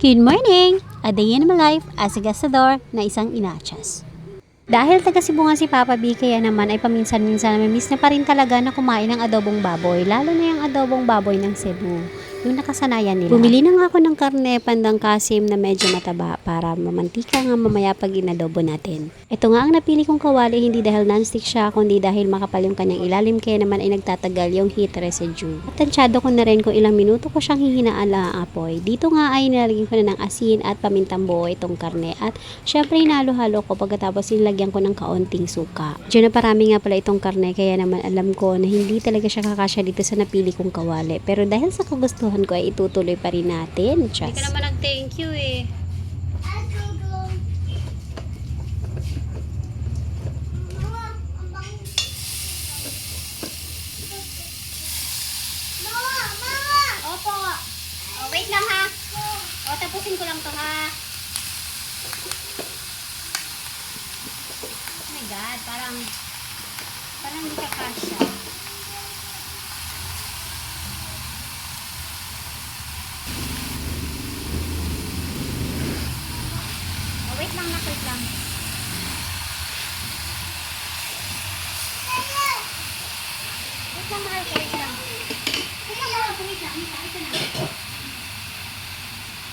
Good morning! A day in my life as a gastador na isang inachas. Dahil taga Cebu nga si Papa B, kaya naman ay paminsan-minsan namimiss na pa rin talaga na kumain ng adobong baboy, lalo na yung adobong baboy ng Cebu, yung nakasanayan nila. Bumili na nga ako ng karne pandang kasim na medyo mataba para mamantika nga mamaya pag inadobo natin. Ito nga ang napili kong kawali, hindi dahil non-stick siya, kundi dahil makapal yung kanyang ilalim, kaya naman ay nagtatagal yung heat residue. At tansyado ko na rin kung ilang minuto ko siyang hihinaan lang ang apoy. Dito nga ay nilagyan ko na ng asin at pamintang buo itong karne, at syempre hinalo-halo ko pagkatapos nilagyan ko ng kaunting suka. Diyan na parami nga pala itong karne, kaya naman alam ko na hindi talaga siya kakasya dito sa napili kong kawali. Pero dahil sa kagustuhan ko ay itutuloy pa rin natin. Just. Hindi ka naman nag-thank you eh. Opo. Oh, wait lang ha. O, tapusin ko lang to ha. Oh my God, parang hindi ka kasya. Oh, wait lang na, wait lang. Wait lang, mahal ko, wait lang. Wait lang, mahal ko, wait lang. Ito na.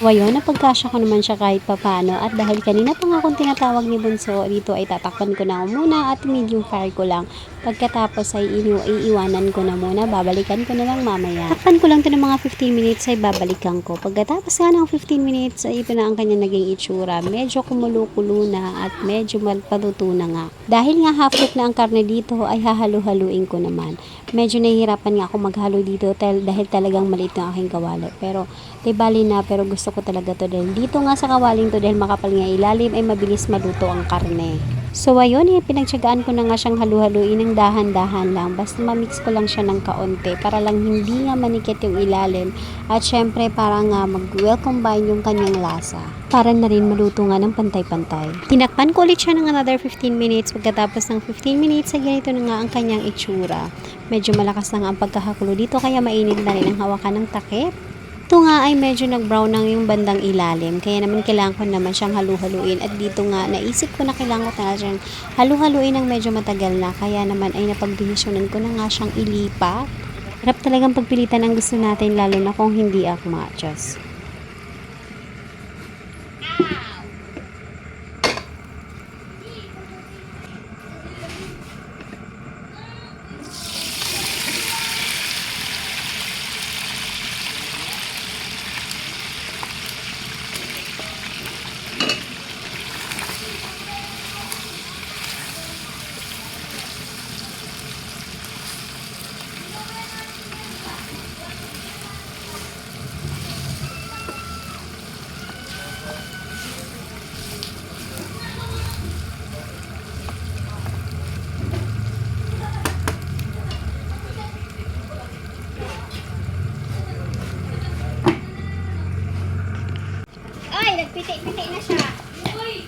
Wayon, napagkasya ko naman siya kahit papano, at dahil kanina pa nga akong tinatawag ni Bunso, dito ay tatakpan ko na muna at medium fire ko lang. Pagkatapos ay iiwanan ko na muna, babalikan ko na lang mamaya. Takpan ko lang ito ng mga 15 minutes ay babalikan ko. Pagkatapos nga ng 15 minutes ay ito na ang kanya naging itsura. Medyo kumulo-kulo na at medyo malpaluto na nga. Dahil nga half-cooked na ang karne dito ay hahalu-haluin ko naman. Medyo nahihirapan nga ako maghalo dito dahil talagang maliit yung aking kawali. Pero di bali na, pero gusto ko talaga to dahil dito nga sa kawaling to, dahil makapal nga ilalim ay mabilis maluto ang karne. So ayun, pinagtsagaan ko na nga siyang halu-haluin ng dahan-dahan lang, basta mamix ko lang siya ng kaunti para lang hindi nga manikit yung ilalim, at syempre para nga mag-well combine yung kanyang lasa, para na rin maluto nga ng pantay-pantay. Tinakpan ko ulit siya ng another 15 minutes. Pagkatapos ng 15 minutes ay ganito na nga ang kanyang itsura. Medyo malakas na nga ang pagkakakulo dito, kaya mainit na rin ang hawakan ng takip. Ito nga ay medyo nag-brown na yung bandang ilalim, kaya naman kailangan ko naman siyang halu-haluin, at dito nga naisip ko na kailangan ko na siyang halu-haluin ng medyo matagal na, kaya naman ay napagdesisyonan ko na nga siyang ilipat. Hirap talagang pagpilitan ang gusto natin, lalo na kung hindi akma. Just. Nagpiti-piti na siya.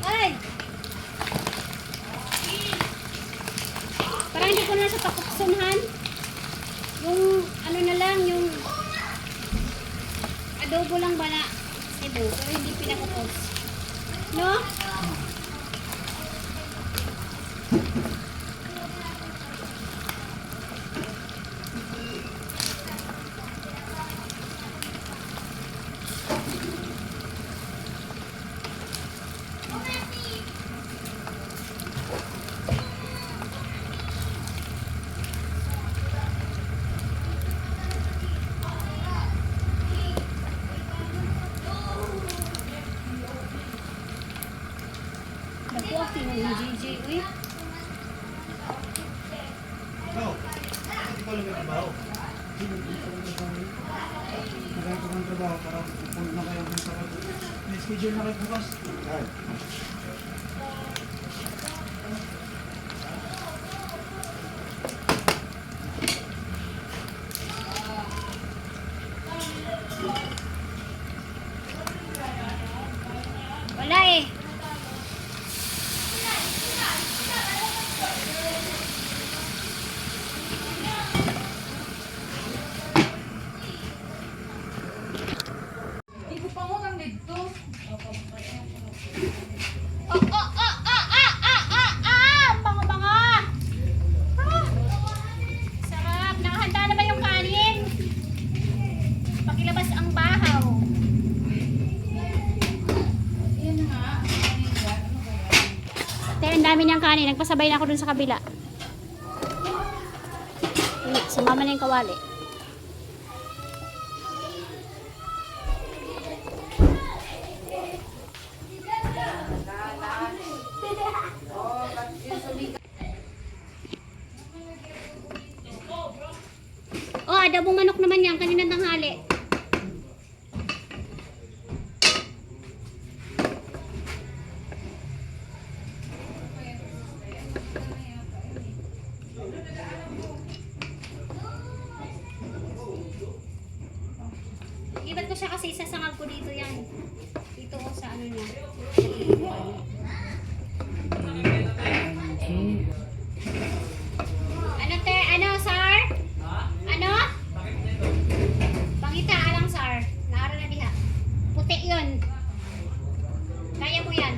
Ay! Parang hindi ko na siya pakuksunhan. Yung ano na lang, yung adobo lang ba na Cebu, pero hindi pinakukos. No? Ako ang pinag-GG, uy. No, hindi ko lang yung trabaho. Magkaya ko ng trabaho para pupunta na kayo sa trabaho. May schedule na kayo bukas. Wala eh. Ikaw pa mo kang dito. Ate, ang dami niyang kanin. Nagpasabay na ako dun sa kabila. Yun, sumama na yung kawali. Oh, adobong manok naman yan. Kanina tanghali. Iba't ko siya kasi isasangag ko dito yan. Dito ko sa ano niya. Ano te? Ano, sir? Ano? Pangita, alang sir. Naara na diha. Puti yun. Kaya mo yan.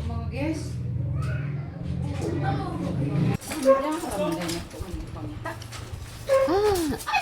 Mga guest. Ah,